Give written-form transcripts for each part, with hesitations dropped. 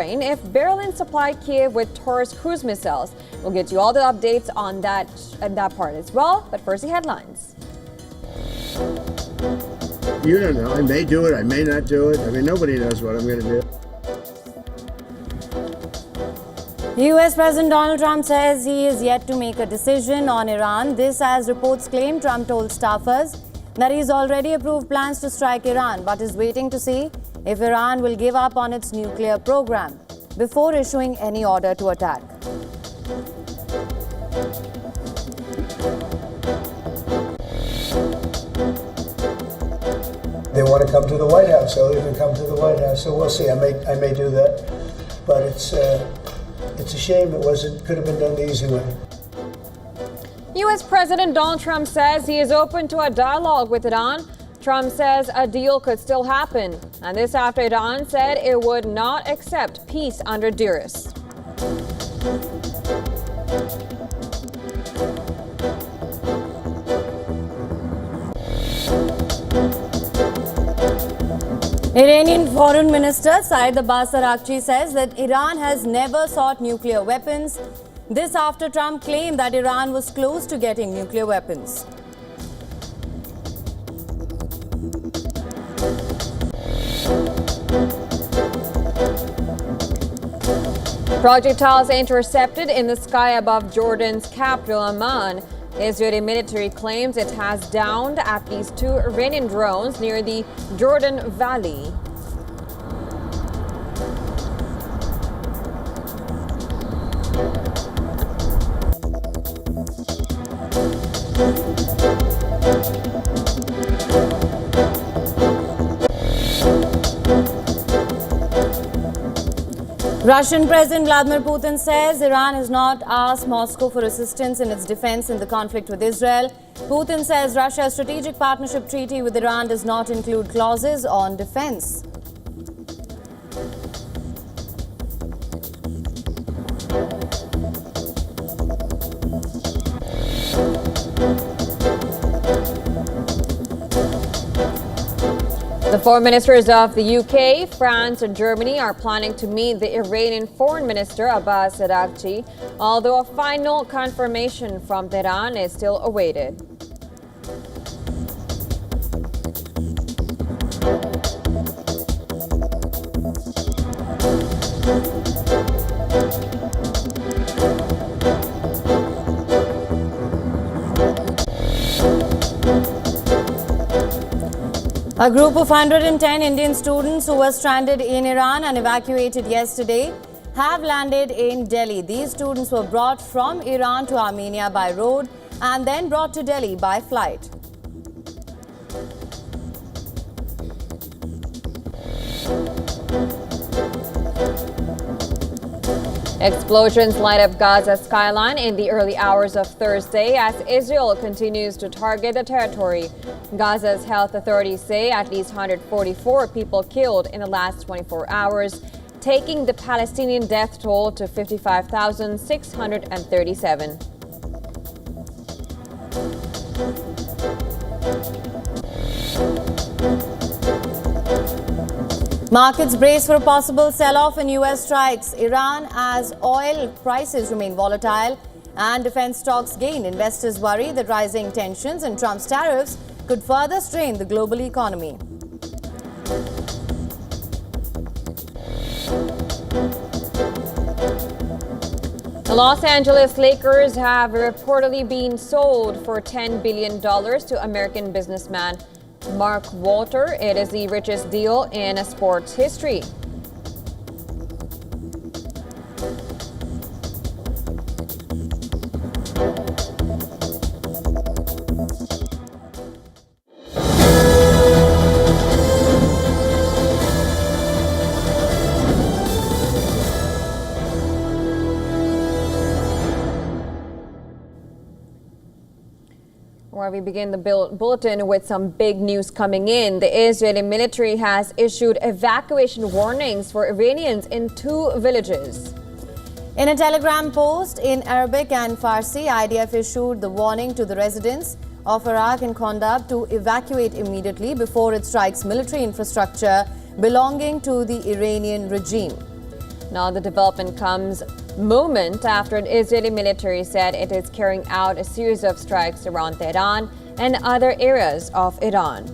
if Berlin supplied Kiev with Taurus cruise missiles. We'll get you all the updates on that part as well. But first, the headlines. You don't know. I may do it. I may not do it. I mean, nobody knows what I'm going to do. U.S. President Donald Trump says he is yet to make a decision on Iran. This, as reports claim, Trump told staffers that he's already approved plans to strike Iran, but is waiting to see if Iran will give up on its nuclear program before issuing any order to attack. They want to come to the White House, so they can come to the White House. So we'll see. I may do that, but it's a shame it could have been done the easy way. U.S. President Donald Trump says he is open to a dialogue with Iran. Trump says a deal could still happen, and this after Iran said it would not accept peace under duress. Iranian Foreign Minister Saeed Abbas Araghchi says that Iran has never sought nuclear weapons. This after Trump claimed that Iran was close to getting nuclear weapons. Projectiles intercepted in the sky above Jordan's capital, Amman. Israeli military claims it has downed at least 2 Iranian drones near the Jordan Valley. Russian President Vladimir Putin says Iran has not asked Moscow for assistance in its defense in the conflict with Israel. Putin says Russia's strategic partnership treaty with Iran does not include clauses on defense. The foreign ministers of the UK, France, and Germany are planning to meet the Iranian Foreign Minister Abbas Araghchi, although a final confirmation from Tehran is still awaited. A group of 110 Indian students who were stranded in Iran and evacuated yesterday have landed in Delhi. These students were brought from Iran to Armenia by road and then brought to Delhi by flight. Explosions light up Gaza's skyline in the early hours of Thursday as Israel continues to target the territory. Gaza's health authorities say at least 144 people killed in the last 24 hours, taking the Palestinian death toll to 55,637. Markets brace for a possible sell-off in U.S. strikes Iran as oil prices remain volatile and defense stocks gain. Investors worry that rising tensions and Trump's tariffs could further strain the global economy. The Los Angeles Lakers have reportedly been sold for $10 billion to American businessman Mark Walter. It is the richest deal in sports history. Where we begin the bulletin with some big news coming in. The Israeli military has issued evacuation warnings for Iranians in 2 villages. In a telegram post in Arabic and Farsi, IDF issued the warning to the residents of Iraq and Kondab to evacuate immediately before it strikes military infrastructure belonging to the Iranian regime. Now, the development comes moment after an Israeli military said it is carrying out a series of strikes around Tehran and other areas of Iran.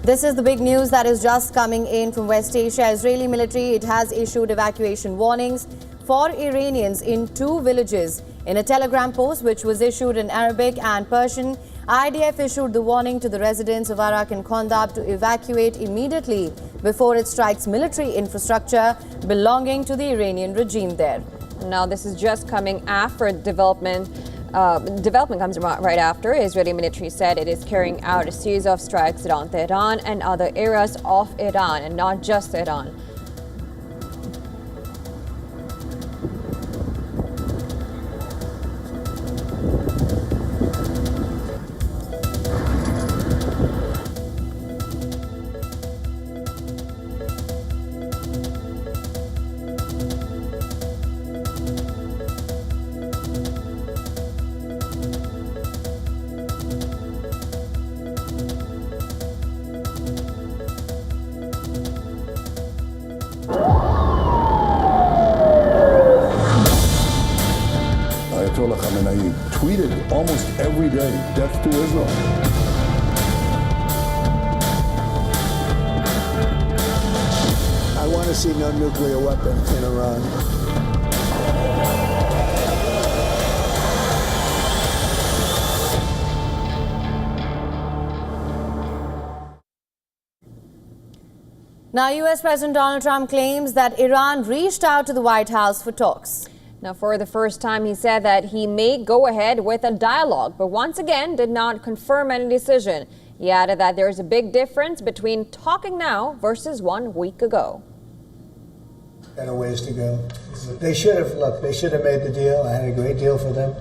This is the big news that is just coming in from West Asia. Israeli military, it has issued evacuation warnings for Iranians in 2 villages. In a telegram post which was issued in Arabic and Persian, IDF issued the warning to the residents of Arak and Kondab to evacuate immediately before it strikes military infrastructure belonging to the Iranian regime there. Now, this is just coming after development. Development comes right after Israeli military said it is carrying out a series of strikes around Tehran and other areas of Iran, and not just Iran. Ayatollah Khamenei tweeted almost every day, death to Israel. I want to see no nuclear weapon in Iran. Now, US President Donald Trump claims that Iran reached out to the White House for talks. Now, for the first time, he said that he may go ahead with a dialogue, but once again did not confirm any decision. He added that there is a big difference between talking now versus 1 week ago. Got a ways to go. They should have made the deal. I had a great deal for them.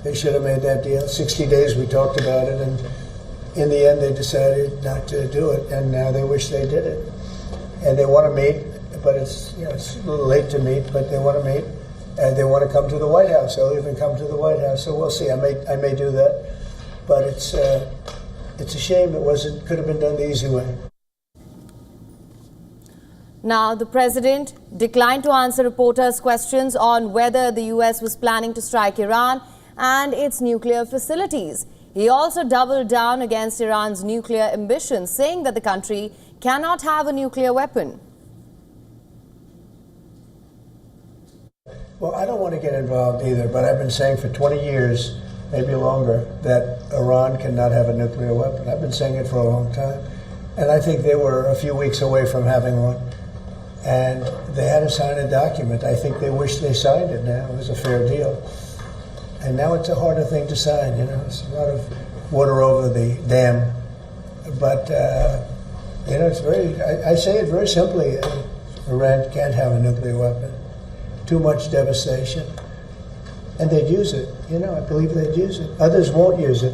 They should have made that deal. 60 days we talked about it, and in the end they decided not to do it, and now they wish they did it. And they want to meet, but it's a little late to meet, but they want to meet. And they want to come to the White House. They'll even come to the White House. So we'll see. I may do that, but it's a shame it could have been done the easy way. Now, the president declined to answer reporters' questions on whether the US was planning to strike Iran and its nuclear facilities. He also doubled down against Iran's nuclear ambitions, saying that the country cannot have a nuclear weapon. Well, I don't want to get involved either, but I've been saying for 20 years, maybe longer, that Iran cannot have a nuclear weapon. I've been saying it for a long time. And I think they were a few weeks away from having one. And they had to sign a document. I think they wish they signed it now. It was a fair deal. And now it's a harder thing to sign, It's a lot of water over the dam. But, it's I say it very simply. Iran can't have a nuclear weapon. Too much devastation. And they'd use it. I believe they'd use it. Others won't use it,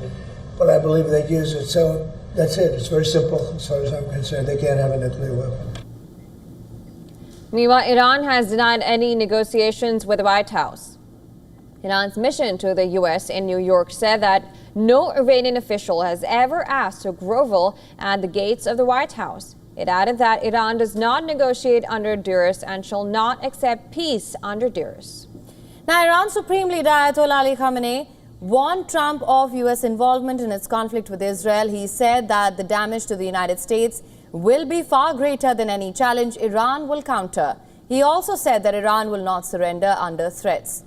but I believe they'd use it. So that's it. It's very simple as far as I'm concerned. They can't have a nuclear weapon. Meanwhile, Iran has denied any negotiations with the White House. Iran's mission to the U.S. in New York said that no Iranian official has ever asked to grovel at the gates of the White House. It added that Iran does not negotiate under duress and shall not accept peace under duress. Now, Iran's Supreme Leader Ayatollah Ali Khamenei warned Trump of U.S. involvement in its conflict with Israel. He said that the damage to the United States will be far greater than any challenge Iran will counter. He also said that Iran will not surrender under threats.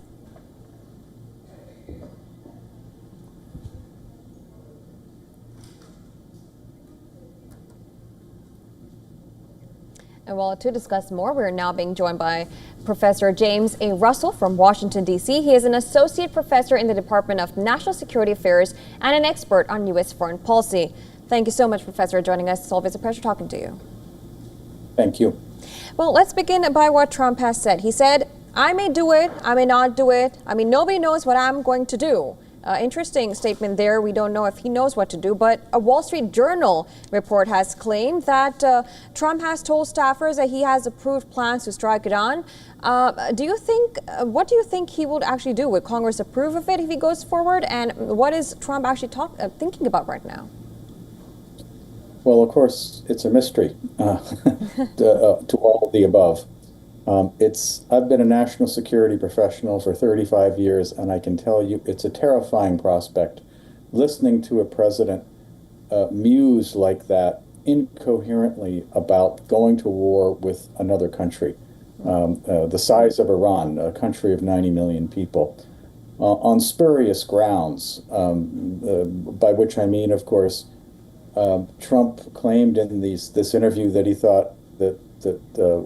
And well, to discuss more, we're now being joined by Professor James A. Russell from Washington, D.C. He is an associate professor in the Department of National Security Affairs and an expert on U.S. foreign policy. Thank you so much, Professor, for joining us. It's always a pleasure talking to you. Thank you. Well, let's begin by what Trump has said. He said, I may do it, I may not do it. I mean, nobody knows what I'm going to do. Interesting statement there. We don't know if he knows what to do, but a Wall Street Journal report has claimed that Trump has told staffers that he has approved plans to strike Iran. What do you think he would actually do? Would Congress approve of it if he goes forward? And what is Trump actually thinking about right now? Well, of course, it's a mystery to all of the above. I've been a national security professional for 35 years, and I can tell you it's a terrifying prospect listening to a president muse like that incoherently about going to war with another country, the size of Iran, a country of 90 million people, on spurious grounds, by which I mean, of course, Trump claimed in this interview that he thought that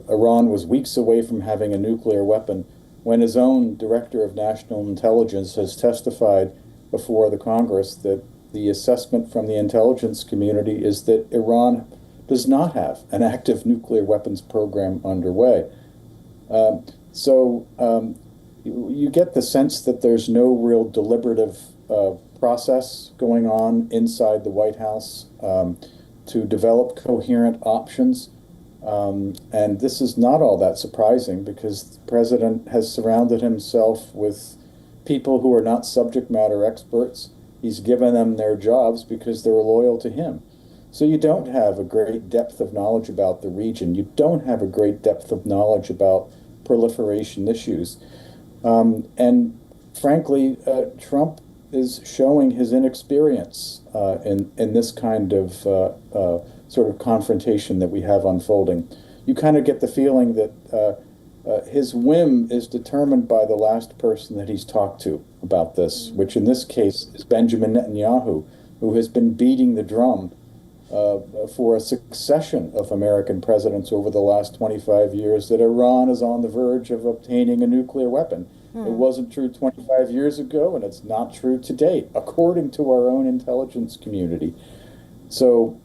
Iran was weeks away from having a nuclear weapon, when his own director of national intelligence has testified before the Congress that the assessment from the intelligence community is that Iran does not have an active nuclear weapons program underway. You get the sense that there's no real deliberative process going on inside the White House to develop coherent options. And this is not all that surprising, because the president has surrounded himself with people who are not subject matter experts. He's given them their jobs because they're loyal to him. So you don't have a great depth of knowledge about the region. You don't have a great depth of knowledge about proliferation issues. And frankly, Trump is showing his inexperience in this kind of sort of confrontation that we have unfolding. You kind of get the feeling that his whim is determined by the last person that he's talked to about this, which in this case is Benjamin Netanyahu, who has been beating the drum for a succession of American presidents over the last 25 years that Iran is on the verge of obtaining a nuclear weapon. It wasn't true 25 years ago, and it's not true today, according to our own intelligence community. So,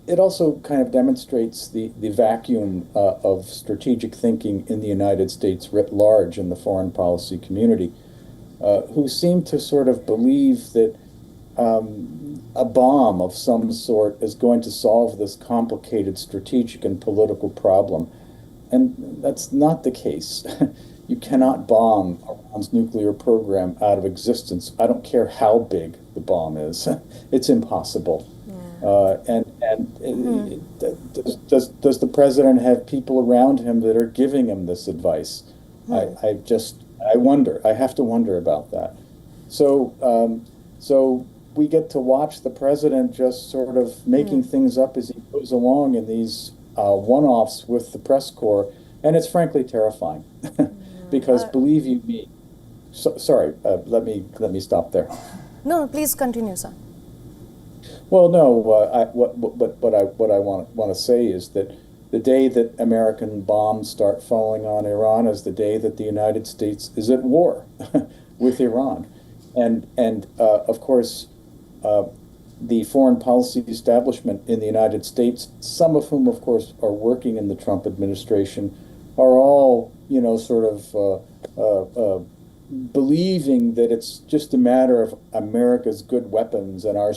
it also kind of demonstrates the vacuum of strategic thinking in the United States writ large in the foreign policy community, who seem to sort of believe that a bomb of some sort is going to solve this complicated strategic and political problem. And that's not the case. You cannot bomb Iran's nuclear program out of existence. I don't care how big the bomb is. It's impossible. Yeah. Does the president have people around him that are giving him this advice? I wonder. I have to wonder about that. So we get to watch the president just sort of making things up as he goes along in these one-offs with the press corps, and it's frankly terrifying. Because believe you me, sorry, let me stop there. No, please continue, sir. Well, no, what I want to say is that the day that American bombs start falling on Iran is the day that the United States is at war with Iran, and of course, the foreign policy establishment in the United States, some of whom, of course, are working in the Trump administration, are all, sort of believing that it's just a matter of America's good weapons and our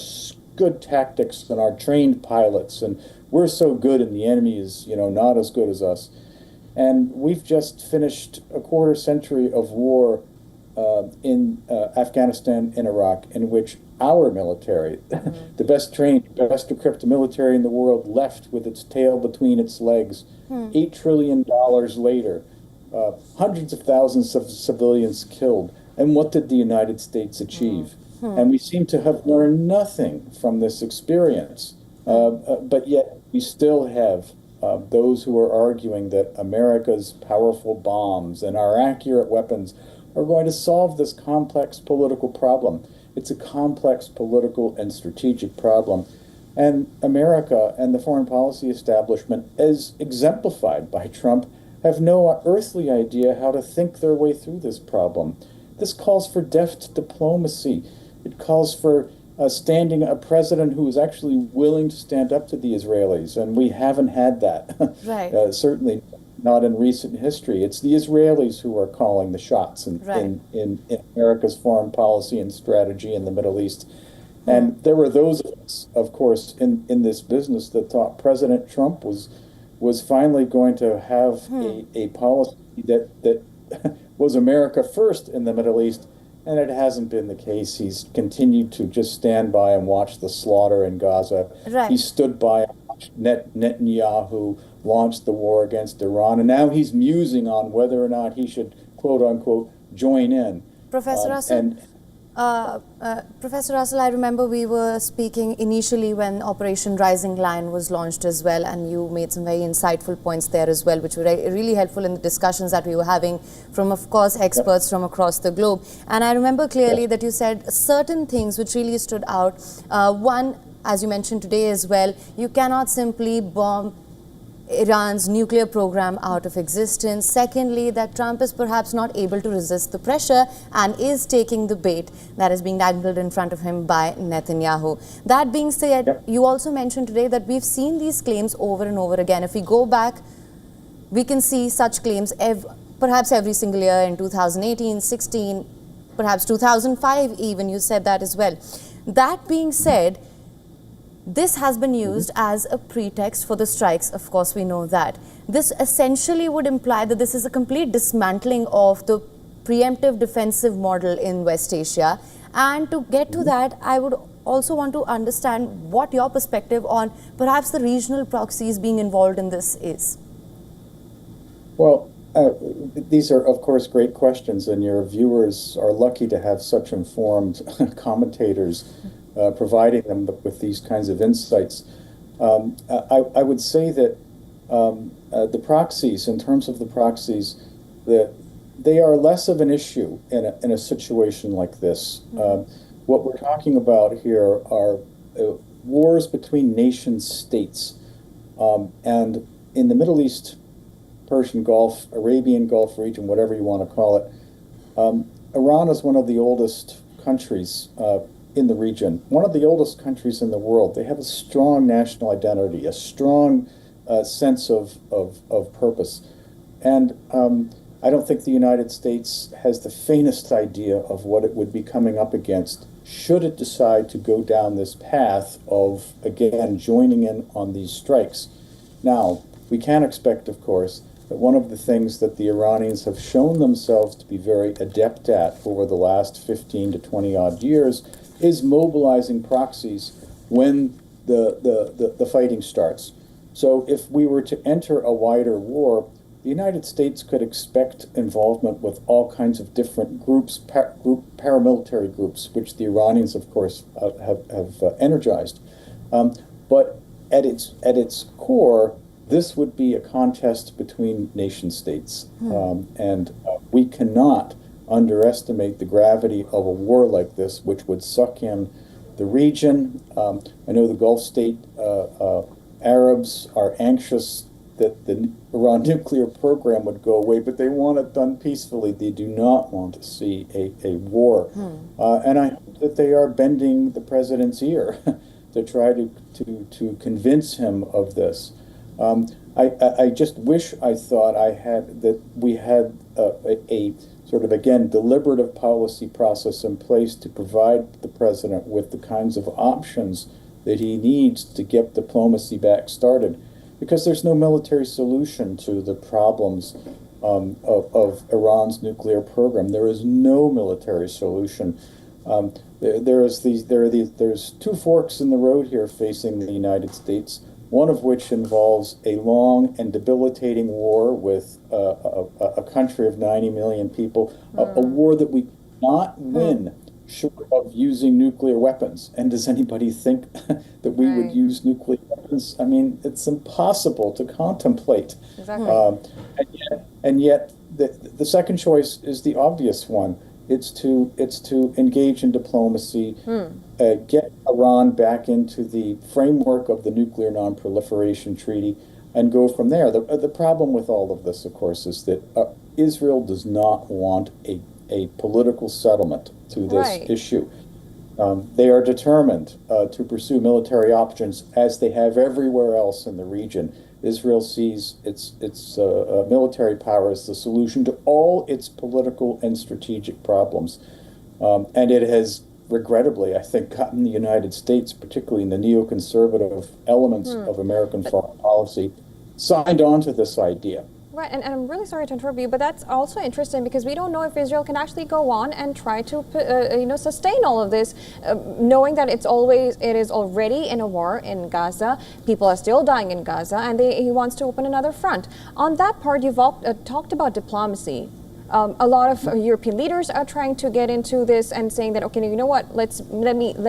good tactics and our trained pilots, and we're so good and the enemy is, not as good as us. And we've just finished a quarter century of war in Afghanistan and Iraq, in which our military, the best trained, best equipped military in the world, left with its tail between its legs. $8 trillion later, hundreds of thousands of civilians killed. And what did the United States achieve? And we seem to have learned nothing from this experience. But yet we still have those who are arguing that America's powerful bombs and our accurate weapons are going to solve this complex political problem. It's a complex political and strategic problem. And America and the foreign policy establishment, as exemplified by Trump, have no earthly idea how to think their way through this problem. This calls for deft diplomacy. It calls for a president who is actually willing to stand up to the Israelis, and we haven't had that. Right. Certainly not in recent history. It's the Israelis who are calling the shots in America's foreign policy and strategy in the Middle East. And there were those of us, of course, in this business that thought President Trump was finally going to have a policy that was America first in the Middle East, and it hasn't been the case. He's continued to just stand by and watch the slaughter in Gaza. Right. He stood by and Netanyahu launched the war against Iran, and now he's musing on whether or not he should, quote unquote, join in. Professor Russell, Professor Russell, I remember we were speaking initially when Operation Rising Lion was launched as well, and you made some very insightful points there as well, which were really helpful in the discussions that we were having from, of course, experts from across the globe. And I remember clearly that you said certain things which really stood out. One, as you mentioned today as well, you cannot simply bomb Iran's nuclear program out of existence. Secondly, that Trump is perhaps not able to resist the pressure and is taking the bait that is being dangled in front of him by Netanyahu. That being said, you also mentioned today that we've seen these claims over and over again. If we go back, we can see such claims perhaps every single year in 2018, 16, perhaps 2005 even, you said that as well. That being said, this has been used as a pretext for the strikes. Of course, we know that. This essentially would imply that this is a complete dismantling of the preemptive defensive model in West Asia. And to get to that, I would also want to understand what your perspective on perhaps the regional proxies being involved in this is. Well, these are, of course, great questions, and your viewers are lucky to have such informed commentators providing them with these kinds of insights. I would say that the proxies, in terms of the proxies, that they are less of an issue in a situation like this. What we're talking about here are wars between nation states. And in the Middle East, Persian Gulf, Arabian Gulf region, whatever you want to call it, Iran is one of the oldest countries in the region, one of the oldest countries in the world. They have a strong national identity, a strong sense of purpose. And I don't think the United States has the faintest idea of what it would be coming up against should it decide to go down this path of, again, joining in on these strikes. Now, we can expect, of course, that one of the things that the Iranians have shown themselves to be very adept at over the last 15 to 20 odd years is mobilizing proxies when the fighting starts. So if we were to enter a wider war, the United States could expect involvement with all kinds of different groups, paramilitary groups, which the Iranians, of course, have energized. But at its core, this would be a contest between nation states. And we cannot underestimate the gravity of a war like this, which would suck in the region. I know the Gulf state Arabs are anxious that the Iran nuclear program would go away, but they want it done peacefully. They do not want to see a war. And I hope that they are bending the president's ear to try to convince him of this. I just wish I thought that we had a sort of, again, deliberative policy process in place to provide the president with the kinds of options that he needs to get diplomacy back started. Because there's no military solution to the problems of Iran's nuclear program. There is no military solution. There's two forks in the road here facing the United States, one of which involves a long and debilitating war with a country of 90 million people, a war that we cannot win short of using nuclear weapons. And does anybody think that we would use nuclear weapons? I mean, it's impossible to contemplate. Exactly. And yet the second choice is the obvious one. It's to engage in diplomacy, get Iran back into the framework of the Nuclear Non-Proliferation Treaty, and go from there. The problem with all of this, of course, is that Israel does not want a political settlement to this issue. They are determined to pursue military options, as they have everywhere else in the region. Israel sees its military power as the solution to all its political and strategic problems. And it has, regrettably, I think, gotten the United States, particularly in the neoconservative elements of American foreign policy, signed on to this idea. Right, and I'm really sorry to interrupt you, but that's also interesting because we don't know if Israel can actually go on and try to, sustain all of this, knowing that it is already in a war in Gaza. People are still dying in Gaza, and he wants to open another front. On that part, you've talked about diplomacy. A lot of European leaders are trying to get into this and saying that, okay, you know what, let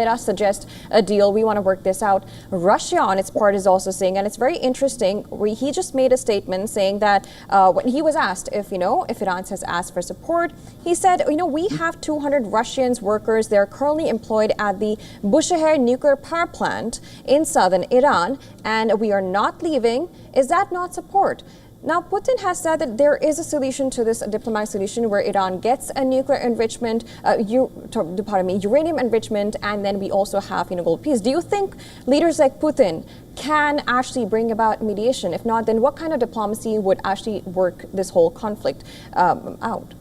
us suggest a deal. We want to work this out. Russia, on its part, is also saying, and it's very interesting. He just made a statement saying that when he was asked if Iran has asked for support, he said, we have 200 Russian workers. They're currently employed at the Bushehr nuclear power plant in southern Iran, and we are not leaving. Is that not support? Now, Putin has said that there is a solution to this, a diplomatic solution where Iran gets a nuclear enrichment, uranium enrichment, and then we also have global peace. Do you think leaders like Putin can actually bring about mediation? If not, then what kind of diplomacy would actually work this whole conflict out?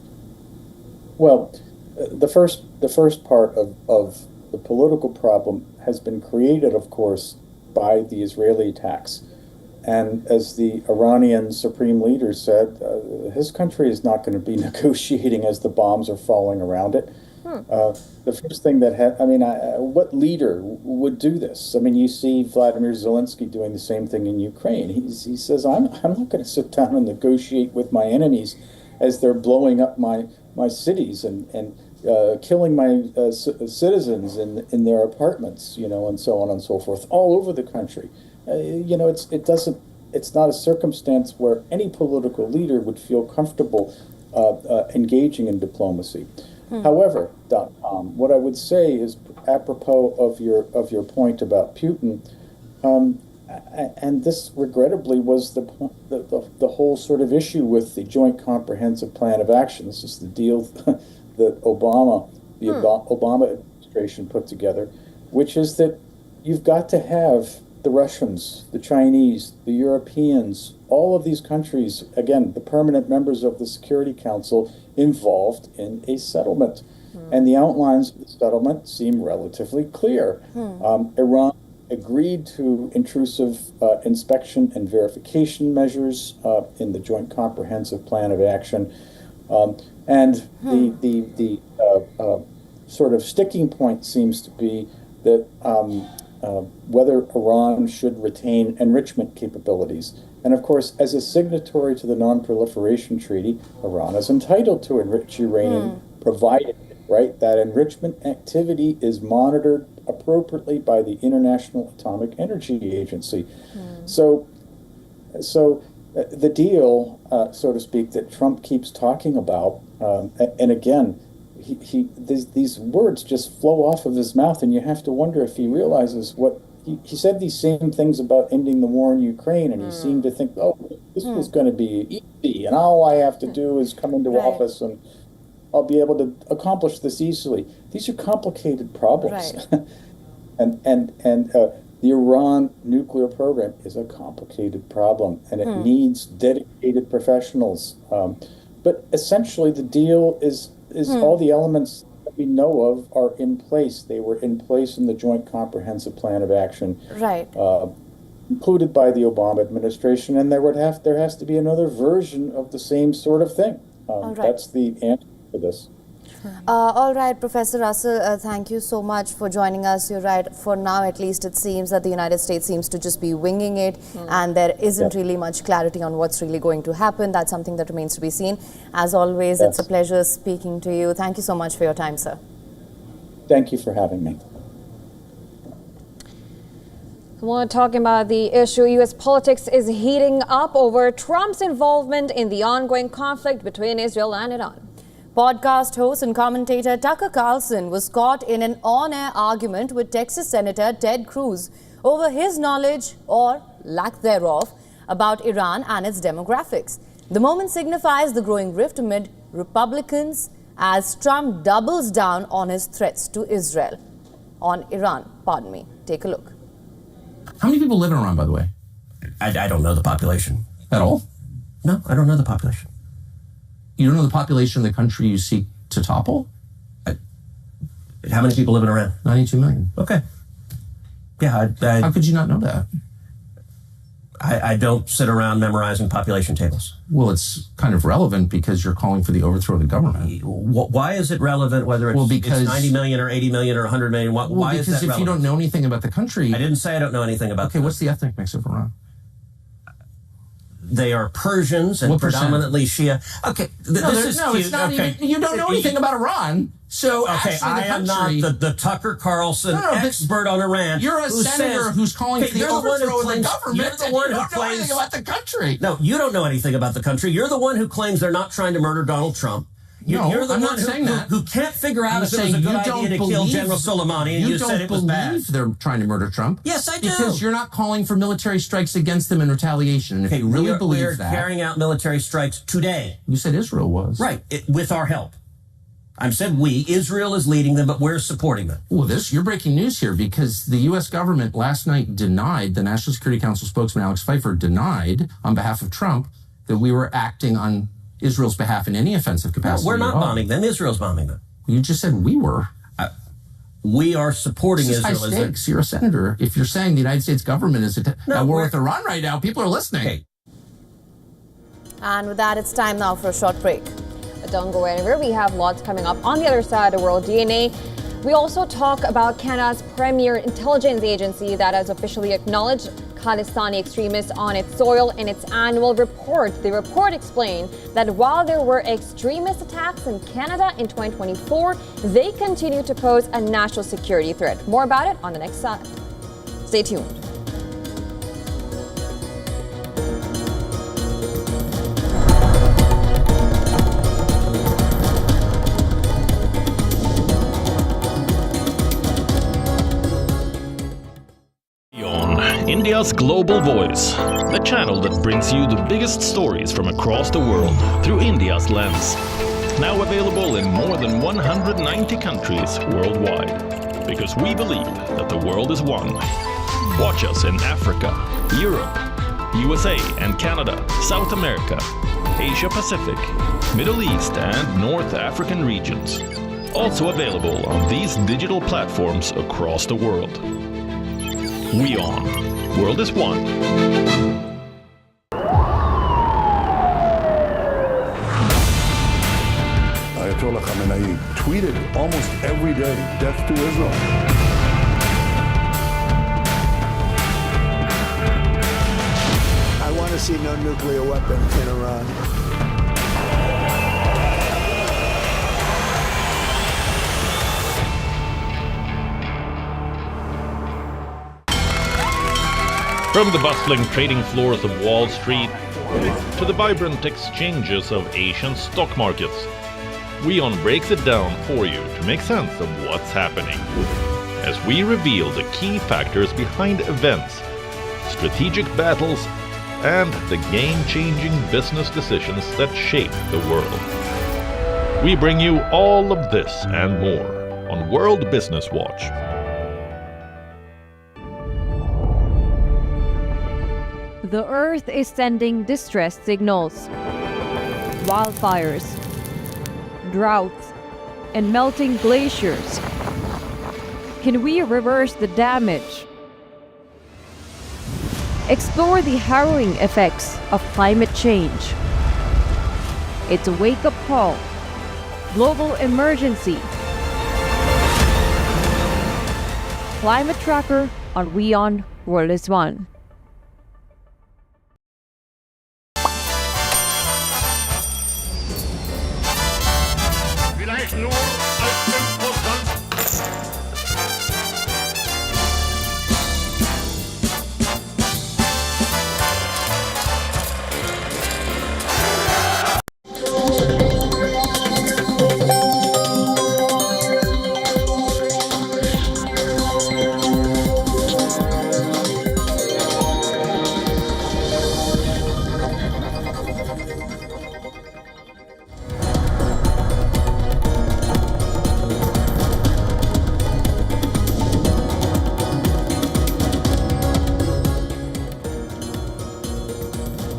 Well, the first part of the political problem has been created, of course, by the Israeli attacks. And as the Iranian supreme leader said, his country is not going to be negotiating as the bombs are falling around it. The first thing what leader would do this? I mean, you see Vladimir Zelensky doing the same thing in Ukraine. He says, I'm not going to sit down and negotiate with my enemies as they're blowing up my cities and killing my citizens in their apartments, and so on and so forth, all over the country. It's not a circumstance where any political leader would feel comfortable engaging in diplomacy. However, what I would say is apropos of your point about Putin, and this regrettably was the whole sort of issue with the Joint Comprehensive Plan of Action. This is the deal that Obama administration put together, which is that you've got to have the Russians, the Chinese, the Europeans, all of these countries, again, the permanent members of the Security Council, involved in a settlement. And the outlines of the settlement seem relatively clear. Iran agreed to intrusive inspection and verification measures in the Joint Comprehensive Plan of Action. And the sort of sticking point seems to be that whether Iran should retain enrichment capabilities. And of course, as a signatory to the Non-Proliferation Treaty, Iran is entitled to enrich uranium, provided, that enrichment activity is monitored appropriately by the International Atomic Energy Agency. So the deal, so to speak, that Trump keeps talking about, and again, these words just flow off of his mouth, and you have to wonder if he realizes what he said. These same things about ending the war in Ukraine, and he seemed to think, this was going to be easy, and all I have to do is come into office, and I'll be able to accomplish this easily. These are complicated problems, and the Iran nuclear program is a complicated problem, and it needs dedicated professionals. But essentially, the deal is all the elements that we know of are in place. They were in place in the Joint Comprehensive Plan of Action, included by the Obama administration, and there has to be another version of the same sort of thing. That's the answer to this. All right, Professor Russell, thank you so much for joining us. You're right. For now, at least, it seems that the United States seems to just be winging it, and there isn't really much clarity on what's really going to happen. That's something that remains to be seen. As always, it's a pleasure speaking to you. Thank you so much for your time, sir. Thank you for having me. Well, talking about the issue, U.S. politics is heating up over Trump's involvement in the ongoing conflict between Israel and Iran. Podcast host and commentator Tucker Carlson was caught in an on-air argument with Texas Senator Ted Cruz over his knowledge, or lack thereof, about Iran and its demographics. The moment signifies the growing rift amid Republicans as Trump doubles down on his threats to Israel. On Iran, pardon me. Take a look. How many people live in Iran, by the way? I don't know the population. At all? No, I don't know the population. You don't know the population of the country you seek to topple? How many people live in Iran? 92 million. Okay. Yeah, How could you not know that? I don't sit around memorizing population tables. Well, it's kind of relevant because you're calling for the overthrow of the government. Why is it relevant whether it's, because, it's 90 million or 80 million or 100 million? Why is that relevant? Because if you don't know anything about the country... I didn't say I don't know anything about Okay, what's the ethnic mix of Iran? They are Persians and predominantly Shia. Okay, this is cute. It's not even, you don't know anything about Iran. So okay, I am not the Tucker Carlson expert on Iran. You're a senator who's calling for the overthrow of the government. You're the one who don't know anything about the country. No, you don't know anything about the country. You're the one who claims they're not trying to murder Donald Trump. You're the I'm one not saying that. who can't figure out if it was a good idea to kill General Soleimani, and you said it was bad. You don't believe they're trying to murder Trump. Yes, I do. Because you're not calling for military strikes against them in retaliation. And if you really believe that... We're carrying out military strikes today. You said Israel was. Right, with our help. I said we. Israel is leading them, but we're supporting them. Well, you're breaking news here because the U.S. government last night denied, the National Security Council spokesman Alex Pfeiffer denied on behalf of Trump that we were acting on Israel's behalf in any offensive capacity. No, we're not bombing them. Israel's bombing them. You just said we were. We are supporting Israel. Israel. High stakes. You're a senator. If you're saying the United States government is at war with Iran right now, people are listening. Okay. And with that, it's time now for a short break. But don't go anywhere. We have lots coming up on the other side of the world. DNA. We also talk about Canada's premier intelligence agency that has officially acknowledged Kalistani extremists on its soil in its annual report. The report explained that while there were extremist attacks in Canada in 2024, they continue to pose a national security threat. More about it on the next side. Stay tuned. India's Global Voice, the channel that brings you the biggest stories from across the world through India's lens. Now available in more than 190 countries worldwide. Because we believe that the world is one. Watch us in Africa, Europe, USA and Canada, South America, Asia Pacific, Middle East and North African regions. Also available on these digital platforms across the world. WION. World is one. Ayatollah Khamenei tweeted almost every day, death to Israel. I want to see no nuclear weapon in Iran. From the bustling trading floors of Wall Street to the vibrant exchanges of Asian stock markets, WION breaks it down for you to make sense of what's happening. As we reveal the key factors behind events, strategic battles, and the game-changing business decisions that shape the world. We bring you all of this and more on World Business Watch. The Earth is sending distress signals. Wildfires, droughts, and melting glaciers. Can we reverse the damage? Explore the harrowing effects of climate change. It's a wake-up call. Global emergency. Climate Tracker on WION World is One.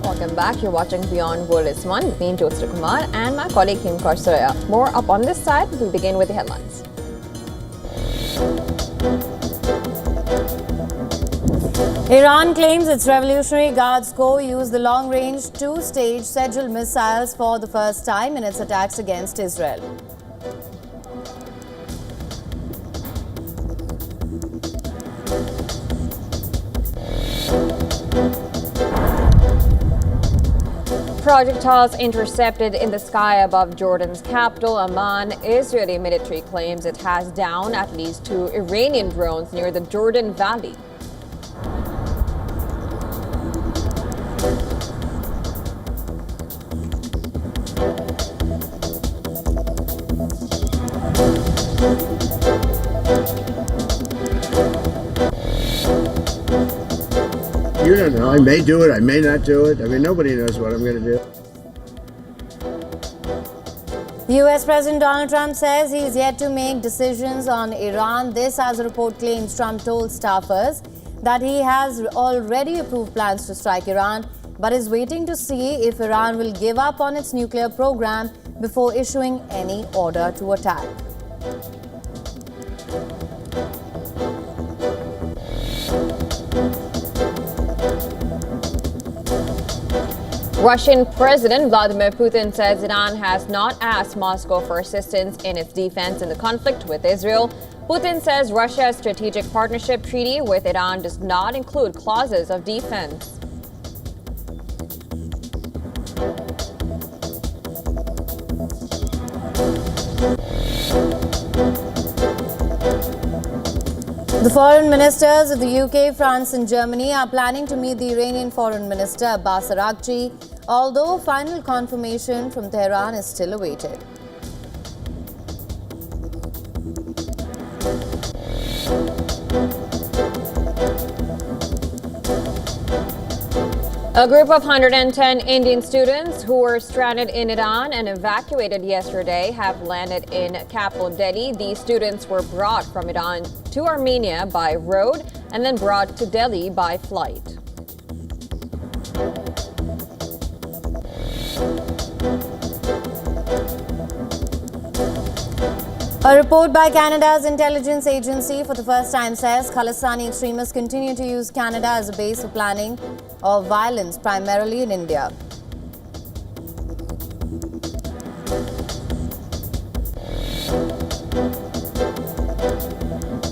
Welcome back. You're watching Beyond World is One with me, Jyotsna Kumar, and my colleague Kim Karsuraya. More up on this side. We begin with the headlines. Iran claims its Revolutionary Guards Corps used the long-range two-stage Sejal missiles for the first time in its attacks against Israel. Projectiles intercepted in the sky above Jordan's capital, Amman. Israeli military claims it has downed at least 2 Iranian drones near the Jordan Valley. You don't know. I may do it. I may not do it. I mean, nobody knows what I'm going to do. US President Donald Trump says he is yet to make decisions on Iran. This, as a report claims, Trump told staffers that he has already approved plans to strike Iran, but is waiting to see if Iran will give up on its nuclear program before issuing any order to attack. Russian President Vladimir Putin says Iran has not asked Moscow for assistance in its defense in the conflict with Israel. Putin says Russia's strategic partnership treaty with Iran does not include clauses of defense. The foreign ministers of the UK, France and Germany are planning to meet the Iranian Foreign Minister Abbas Araghchi, although final confirmation from Tehran is still awaited. A group of 110 Indian students who were stranded in Iran and evacuated yesterday have landed in capital Delhi. These students were brought from Iran to Armenia by road and then brought to Delhi by flight. A report by Canada's intelligence agency for the first time says Kalistani extremists continue to use Canada as a base for planning of violence, primarily in India.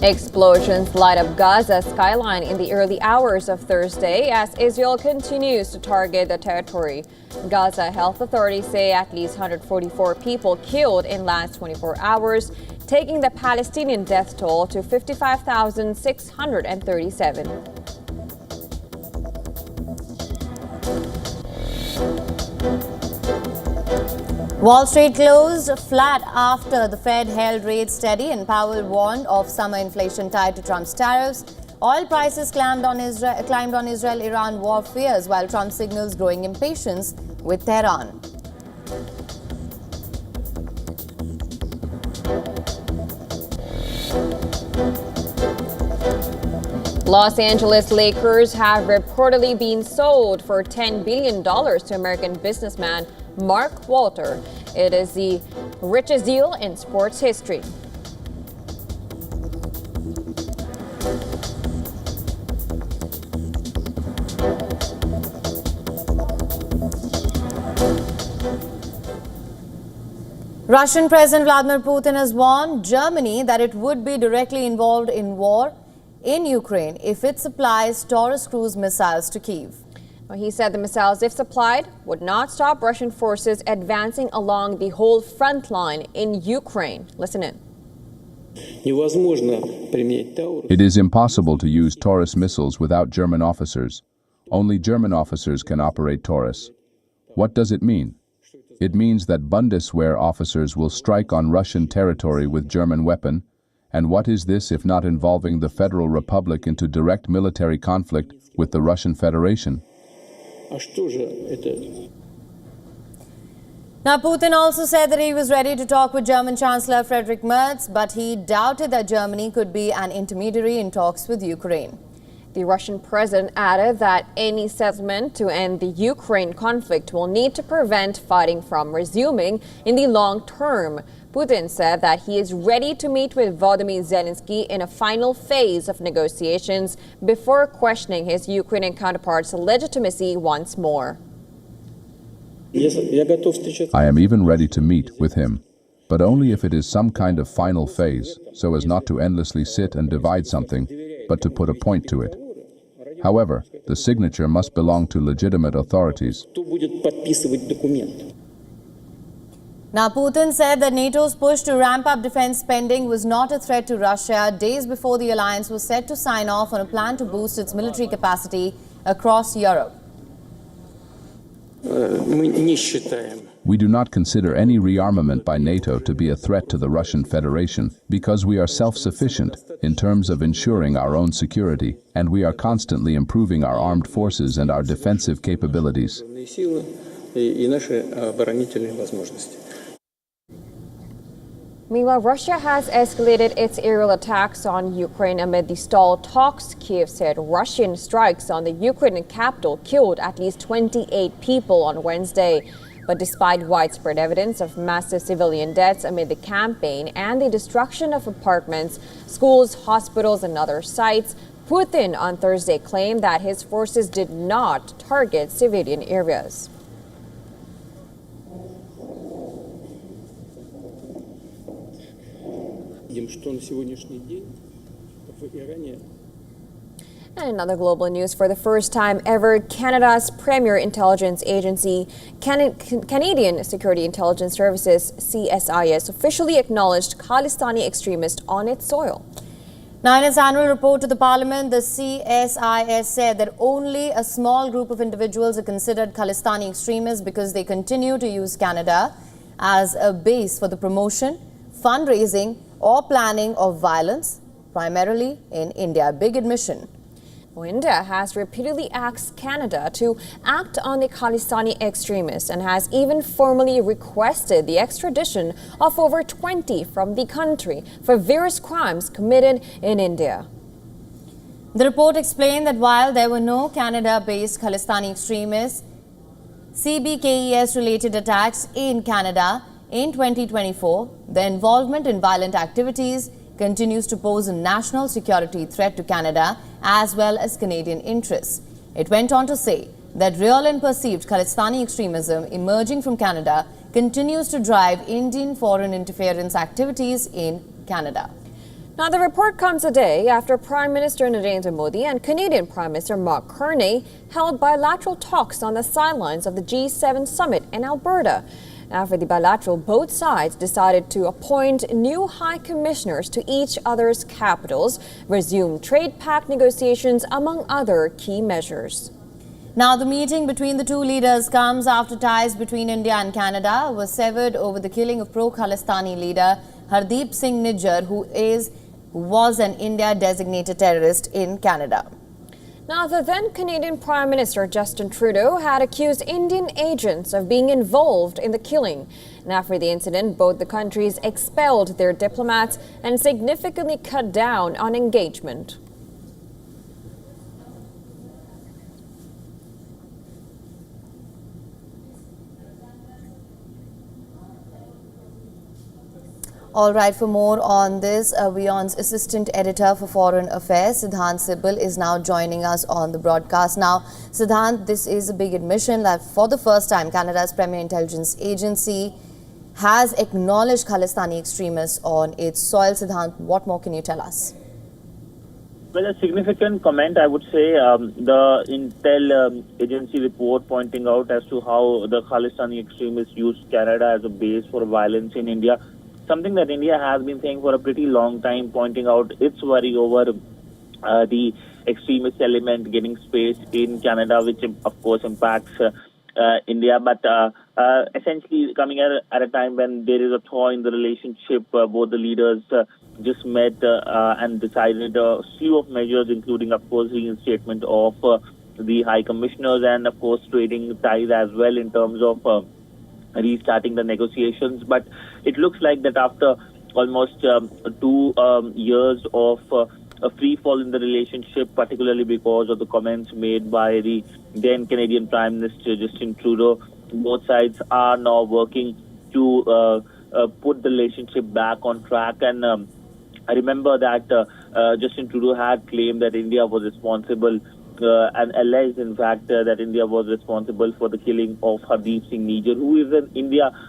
Explosions light up Gaza's skyline in the early hours of Thursday as Israel continues to target the territory. Gaza health authorities say at least 144 people killed in last 24 hours, taking the Palestinian death toll to 55,637. Wall Street closed flat after the Fed held rates steady and Powell warned of summer inflation tied to Trump's tariffs. Oil prices climbed on Israel-Iran war fears, while Trump signals growing impatience with Tehran. Los Angeles Lakers have reportedly been sold for $10 billion to American businessman Mark Walter. It is the richest deal in sports history. Russian President Vladimir Putin has warned Germany that it would be directly involved in war in Ukraine if it supplies Taurus cruise missiles to Kyiv. He said the missiles, if supplied, would not stop Russian forces advancing along the whole front line in Ukraine. Listen in. It is impossible to use Taurus missiles without German officers. Only German officers can operate Taurus. What does it mean? It means that Bundeswehr officers will strike on Russian territory with German weapon. And what is this if not involving the Federal Republic into direct military conflict with the Russian Federation? Now, Putin also said that he was ready to talk with German Chancellor Friedrich Merz, but he doubted that Germany could be an intermediary in talks with Ukraine. The Russian president added that any settlement to end the Ukraine conflict will need to prevent fighting from resuming in the long term. Putin said that he is ready to meet with Volodymyr Zelensky in a final phase of negotiations before questioning his Ukrainian counterpart's legitimacy once more. I am even ready to meet with him, but only if it is some kind of final phase, so as not to endlessly sit and divide something, but to put a point to it. However, the signature must belong to legitimate authorities. Now, Putin said that NATO's push to ramp up defense spending was not a threat to Russia days before the alliance was set to sign off on a plan to boost its military capacity across Europe. We do not consider any rearmament by NATO to be a threat to the Russian Federation because we are self-sufficient in terms of ensuring our own security, and we are constantly improving our armed forces and our defensive capabilities. Meanwhile, Russia has escalated its aerial attacks on Ukraine amid the stalled talks. Kiev said Russian strikes on the Ukrainian capital killed at least 28 people on Wednesday. But despite widespread evidence of massive civilian deaths amid the campaign and the destruction of apartments, schools, hospitals, and other sites, Putin on Thursday claimed that his forces did not target civilian areas. And in other global news, for the first time ever, Canada's premier intelligence agency, Canadian Security Intelligence Services, CSIS, officially acknowledged Kalistani extremists on its soil. Now, in its annual report to the Parliament, the CSIS said that only a small group of individuals are considered Kalistani extremists because they continue to use Canada as a base for the promotion, fundraising, or planning of violence, primarily in India. Big admission. India has repeatedly asked Canada to act on the Kalistani extremists and has even formally requested the extradition of over 20 from the country for various crimes committed in India. The report explained that while there were no Canada-based Kalistani extremists, CBKES-related attacks in Canada in 2024, the involvement in violent activities continues to pose a national security threat to Canada as well as Canadian interests. It went on to say that real and perceived Kalistani extremism emerging from Canada continues to drive Indian foreign interference activities in Canada. Now, the report comes a day after Prime Minister Narendra Modi and Canadian Prime Minister Mark Carney held bilateral talks on the sidelines of the G7 summit in Alberta. After the bilateral, both sides decided to appoint new high commissioners to each other's capitals, resume trade pact negotiations, among other key measures. Now, the meeting between the two leaders comes after ties between India and Canada were severed over the killing of pro-Khalistani leader Hardeep Singh Nijjar, who was an India-designated terrorist in Canada. Now, the then Canadian Prime Minister Justin Trudeau had accused Indian agents of being involved in the killing. And after the incident, both the countries expelled their diplomats and significantly cut down on engagement. All right, for more on this, WION's Assistant Editor for Foreign Affairs, Siddhant Sibal, is now joining us on the broadcast. Now, Siddhant, this is a big admission that for the first time, Canada's premier intelligence agency has acknowledged Khalistani extremists on its soil. Siddhant, what more can you tell us? Well, a significant comment, I would say, the intel agency report pointing out as to how the Khalistani extremists used Canada as a base for violence in India. Something that India has been saying for a pretty long time, pointing out its worry over the extremist element getting space in Canada, which of course impacts India. But essentially coming at a time when there is a thaw in the relationship, both the leaders just met and decided a slew of measures, including, of course, reinstatement of the high commissioners and, of course, trading ties as well in terms of restarting the negotiations. But it looks like that after almost 2 years of a free fall in the relationship, particularly because of the comments made by the then Canadian Prime Minister Justin Trudeau. Both sides are now working to put the relationship back on track. And I remember that Justin Trudeau had claimed that India was responsible and alleged, in fact, that India was responsible for the killing of Hardeep Singh Nijjar,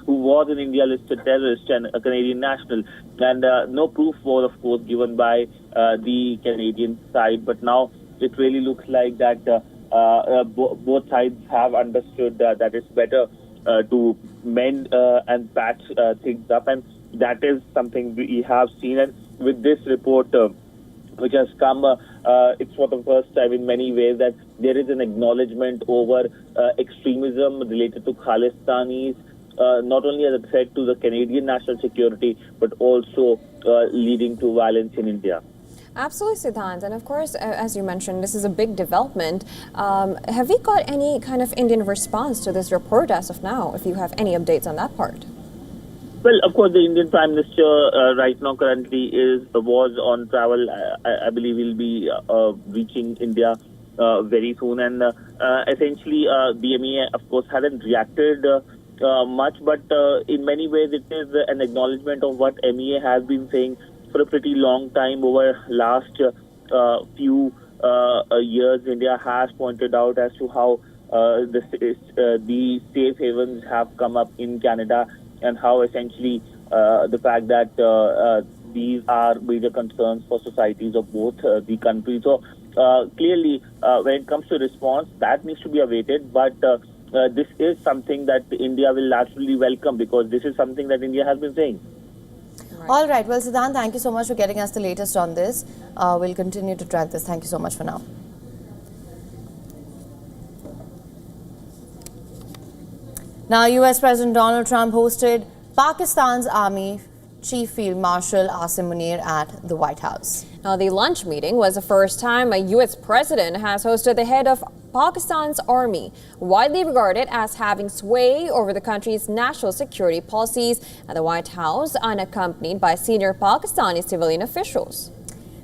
who was an India listed terrorist and a Canadian national. And no proof was, of course, given by the Canadian side. But now it really looks like that both sides have understood that it's better to mend and patch things up, and that is something we have seen. And with this report, which has come, it's for the first time in many ways that there is an acknowledgement over extremism related to Khalistanis, not only as a threat to the Canadian national security, but also leading to violence in India. Absolutely, Siddhant. And of course, as you mentioned, this is a big development. Have we got any kind of Indian response to this report as of now, if you have any updates on that part? Well, of course, the Indian Prime Minister right now currently was on travel. I believe he'll be reaching India very soon. And essentially, the MEA, of course, hadn't reacted much, but in many ways it is an acknowledgement of what MEA has been saying for a pretty long time. Over last few years, India has pointed out as to how the safe havens have come up in Canada, and how essentially the fact that these are major concerns for societies of both the countries. So clearly, when it comes to response, that needs to be awaited. But this is something that India will naturally welcome, because this is something that India has been saying. All right. Well, Siddhant, thank you so much for getting us the latest on this. We'll continue to track this. Thank you so much for now. Now, US President Donald Trump hosted Pakistan's Army Chief Field Marshal Asim Munir at the White House. Now, the lunch meeting was the first time a US president has hosted the head of Pakistan's army, widely regarded as having sway over the country's national security policies, at the White House, unaccompanied by senior Pakistani civilian officials.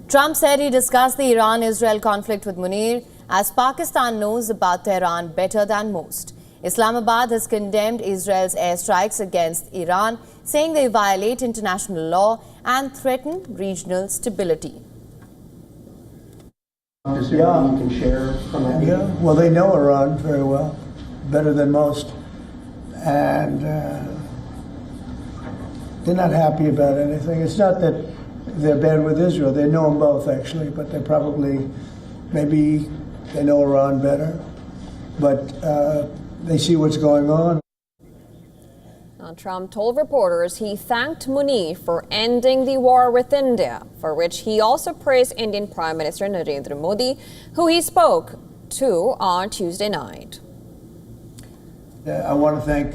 Trump said he discussed the Iran-Israel conflict with Munir, as Pakistan knows about Tehran better than most. Islamabad has condemned Israel's airstrikes against Iran, saying they violate international law and threaten regional stability. Is there anything you can share from that meeting? Yeah, well, they know Iran very well, better than most. And they're not happy about anything. It's not that they're bad with Israel. They know them both, actually, but they probably, maybe they know Iran better. But they see what's going on. Now, Trump told reporters he thanked Munir for ending the war with India, for which he also praised Indian Prime Minister Narendra Modi, who he spoke to on Tuesday night. I want to thank,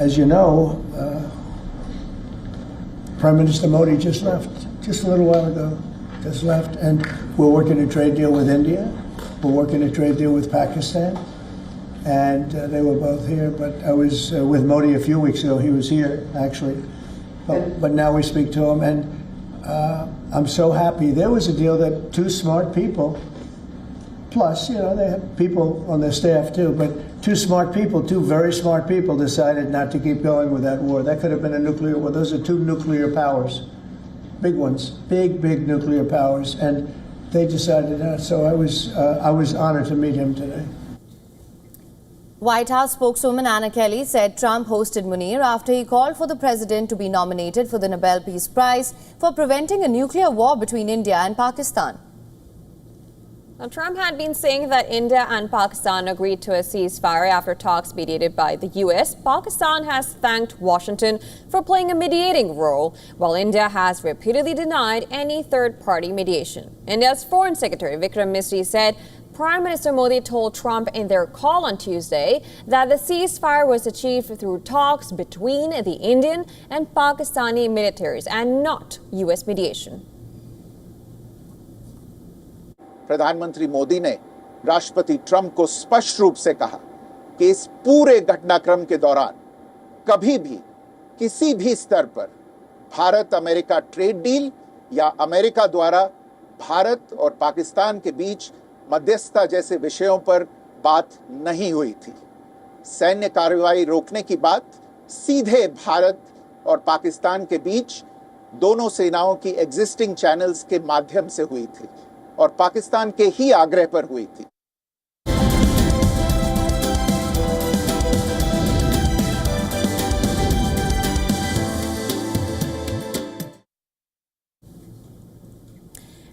as you know, Prime Minister Modi just left, just a little while ago, just left. And we're working a trade deal with India. We're working a trade deal with Pakistan. And they were both here, but I was with Modi a few weeks ago. He was here, actually. But now we speak to him, and I'm so happy. There was a deal that two smart people, plus, you know, they have people on their staff too, but two smart people, two very smart people decided not to keep going with that war. That could have been a nuclear war. Those are two nuclear powers, big ones, big nuclear powers, and they decided not. So I was honored to meet him today. White House spokeswoman Anna Kelly said Trump hosted Munir after he called for the president to be nominated for the Nobel Peace Prize for preventing a nuclear war between India and Pakistan. Now, Trump had been saying that India and Pakistan agreed to a ceasefire after talks mediated by the U.S. Pakistan has thanked Washington for playing a mediating role, while India has repeatedly denied any third-party mediation. India's Foreign Secretary Vikram Misri said Prime Minister Modi told Trump in their call on Tuesday that the ceasefire was achieved through talks between the Indian and Pakistani militaries and not U.S. mediation. प्रधानमंत्री मोदी ने राष्ट्रपति Trump को स्पष्ट रूप से कहा कि इस पूरे घटनाक्रम के दौरान कभी भी किसी भी स्तर पर भारत अमेरिका ट्रेड डील या अमेरिका द्वारा भारत और पाकिस्तान के बीच मध्यस्थता जैसे विषयों पर बात नहीं हुई थी। सैन्य कार्रवाई रोकने की बात सीधे भारत और पाकिस्तान के बीच दोनों सेनाओं की एग्जिस्टिंग चैनल्स के माध्यम से हुई थी और पाकिस्तान के ही आग्रह पर हुई थी।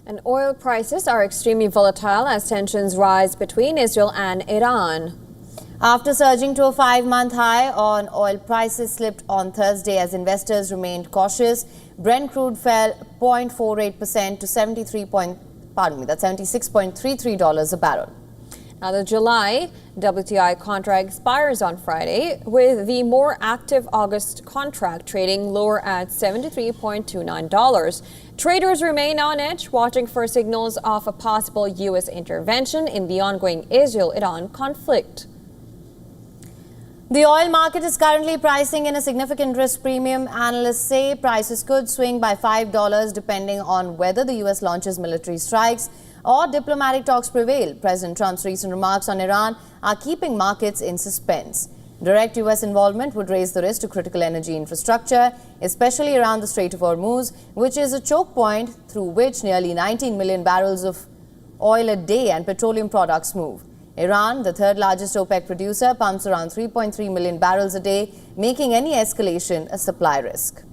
And oil prices are extremely volatile as tensions rise between Israel and Iran. After surging to a 5-month high on oil, prices slipped on Thursday as investors remained cautious. Brent crude fell 0.48% to $76.33 a barrel. Now, the July WTI contract expires on Friday, with the more active August contract trading lower at $73.29. Traders remain on edge, watching for signals of a possible U.S. intervention in the ongoing Israel-Iran conflict. The oil market is currently pricing in a significant risk premium. Analysts say prices could swing by $5 depending on whether the U.S. launches military strikes or diplomatic talks prevail. President Trump's recent remarks on Iran are keeping markets in suspense. Direct U.S. involvement would raise the risk to critical energy infrastructure, especially around the Strait of Hormuz, which is a choke point through which nearly 19 million barrels of oil a day and petroleum products move. Iran, the third largest OPEC producer, pumps around 3.3 million barrels a day, making any escalation a supply risk.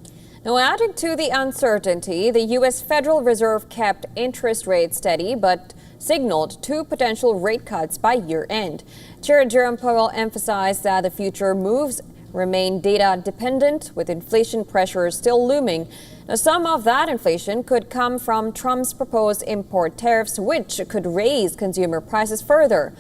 Now, adding to the uncertainty, the U.S. Federal Reserve kept interest rates steady but signaled 2 potential rate cuts by year-end. Chair Jerome Powell emphasized that the future moves remain data-dependent, with inflation pressures still looming. Now, some of that inflation could come from Trump's proposed import tariffs, which could raise consumer prices further.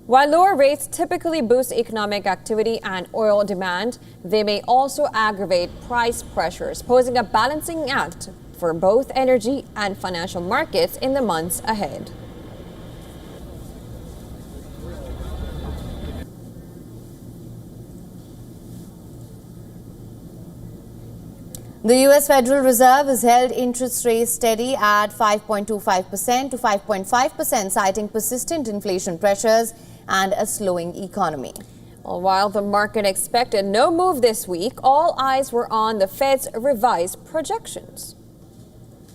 While lower rates typically boost economic activity and oil demand, they may also aggravate price pressures, posing a balancing act for both energy and financial markets in the months ahead. The U.S. Federal Reserve has held interest rates steady at 5.25% to 5.5%, citing persistent inflation pressures and a slowing economy. Well, while the market expected no move this week, all eyes were on the Fed's revised projections.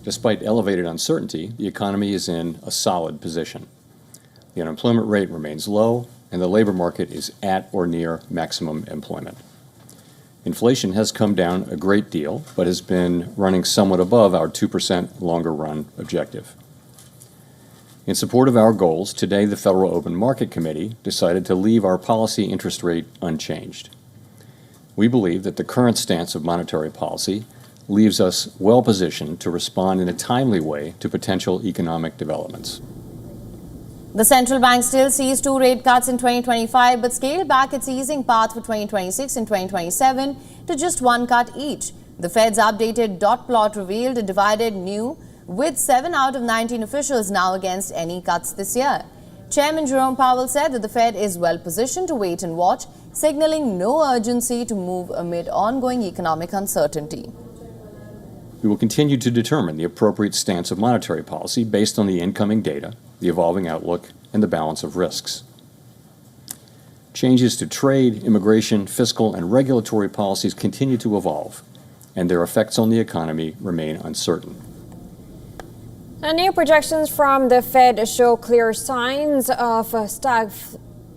Despite elevated uncertainty, the economy is in a solid position. The unemployment rate remains low, and the labor market is at or near maximum employment. Inflation has come down a great deal, but has been running somewhat above our 2% longer run objective. In support of our goals, today the Federal Open Market Committee decided to leave our policy interest rate unchanged. We believe that the current stance of monetary policy leaves us well positioned to respond in a timely way to potential economic developments. The central bank still sees 2 rate cuts in 2025, but scaled back its easing path for 2026 and 2027 to just 1 cut each. The Fed's updated dot plot revealed a divided new, with 7 out of 19 officials now against any cuts this year. Chairman Jerome Powell said that the Fed is well positioned to wait and watch, signaling no urgency to move amid ongoing economic uncertainty. We will continue to determine the appropriate stance of monetary policy based on the incoming data, the evolving outlook, and the balance of risks. Changes to trade, immigration, fiscal, and regulatory policies continue to evolve, and their effects on the economy remain uncertain. And new projections from the Fed show clear signs of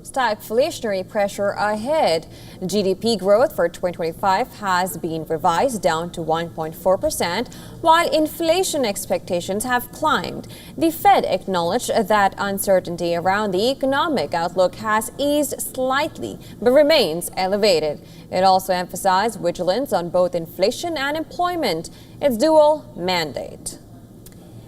stagflationary pressure ahead. GDP growth for 2025 has been revised down to 1.4%, while inflation expectations have climbed. The Fed acknowledged that uncertainty around the economic outlook has eased slightly, but remains elevated. It also emphasized vigilance on both inflation and employment, its dual mandate.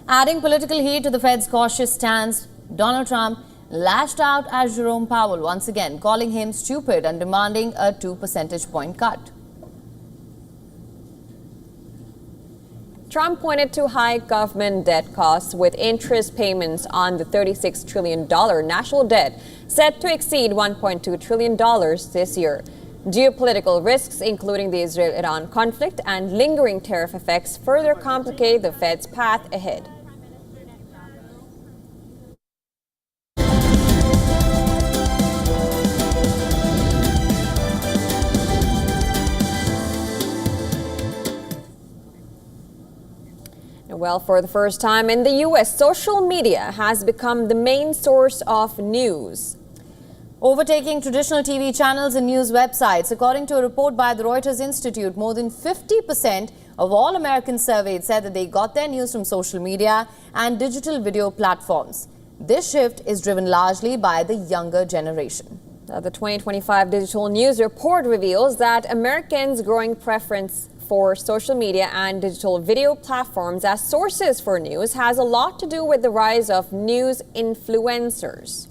Adding political heat to the Fed's cautious stance, Donald Trump lashed out at Jerome Powell once again, calling him stupid and demanding a 2 percentage point cut. Trump pointed to high government debt costs, with interest payments on the $36 trillion national debt set to exceed $1.2 trillion this year. Geopolitical risks, including the Israel-Iran conflict and lingering tariff effects, further complicate the Fed's path ahead. Well, for the first time in the U.S., social media has become the main source of news, overtaking traditional TV channels and news websites. According to a report by the Reuters Institute, more than 50% of all Americans surveyed said that they got their news from social media and digital video platforms. This shift is driven largely by the younger generation. The 2025 Digital News Report reveals that Americans' growing preference for social media and digital video platforms as sources for news has a lot to do with the rise of news influencers.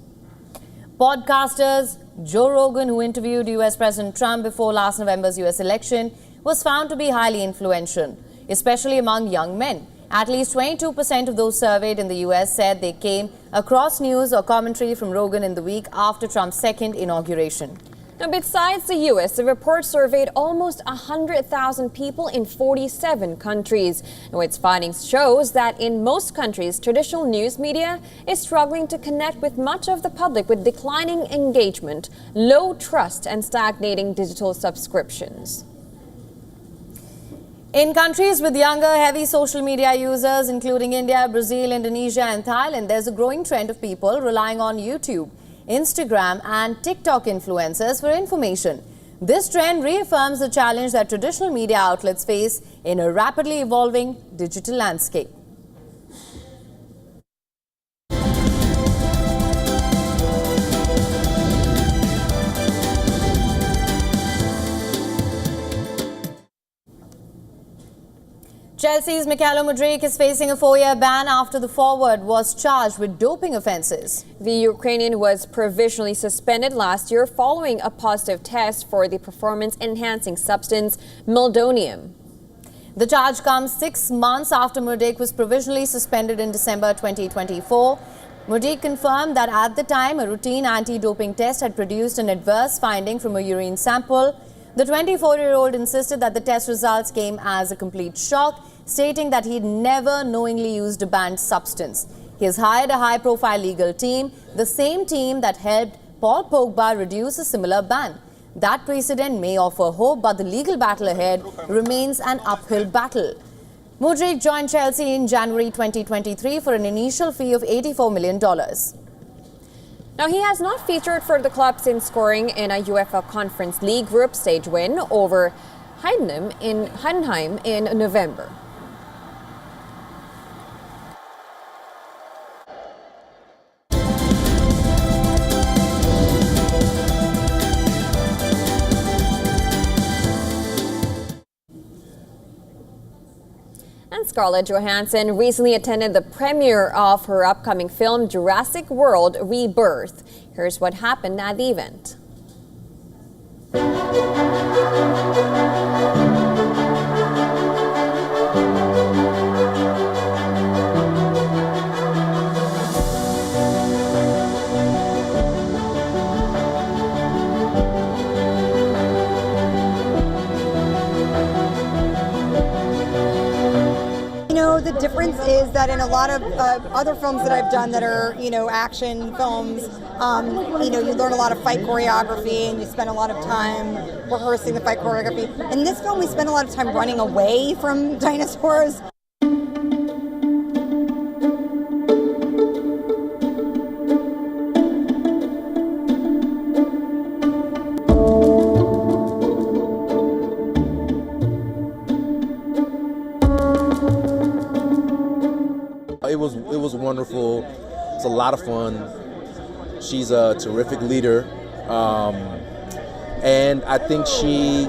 Podcasters Joe Rogan, who interviewed U.S. President Trump before last November's U.S. election, was found to be highly influential, especially among young men. At least 22% of those surveyed in the U.S. said they came across news or commentary from Rogan in the week after Trump's second inauguration. Now, besides the U.S., the report surveyed almost 100,000 people in 47 countries. Now, its findings shows that in most countries, traditional news media is struggling to connect with much of the public with declining engagement, low trust, and stagnating digital subscriptions. In countries with younger, heavy social media users, including India, Brazil, Indonesia, and Thailand, there's a growing trend of people relying on YouTube, Instagram, and TikTok influencers for information. This trend reaffirms the challenge that traditional media outlets face in a rapidly evolving digital landscape. Chelsea's Mikhailo Mudryk is facing a 4-year ban after the forward was charged with doping offences. The Ukrainian was provisionally suspended last year following a positive test for the performance-enhancing substance meldonium. The charge comes 6 months after Mudryk was provisionally suspended in December 2024. Mudryk confirmed that at the time a routine anti-doping test had produced an adverse finding from a urine sample. The 24-year-old insisted that the test results came as a complete shock, stating that he'd never knowingly used a banned substance. He has hired a high-profile legal team, the same team that helped Paul Pogba reduce a similar ban. That precedent may offer hope, but the legal battle ahead remains an uphill battle. Mudryk joined Chelsea in January 2023 for an initial fee of $84 million. Now, he has not featured for the club since scoring in a UEFA Conference League group stage win over Heidenheim in November. And Scarlett Johansson recently attended the premiere of her upcoming film Jurassic World Rebirth. Here's what happened at the event. The difference is that in a lot of other films that I've done that are, action films, you learn a lot of fight choreography and you spend a lot of time rehearsing the fight choreography. In this film, we spend a lot of time running away from dinosaurs. It was wonderful. It's a lot of fun. She's a terrific leader, and I think she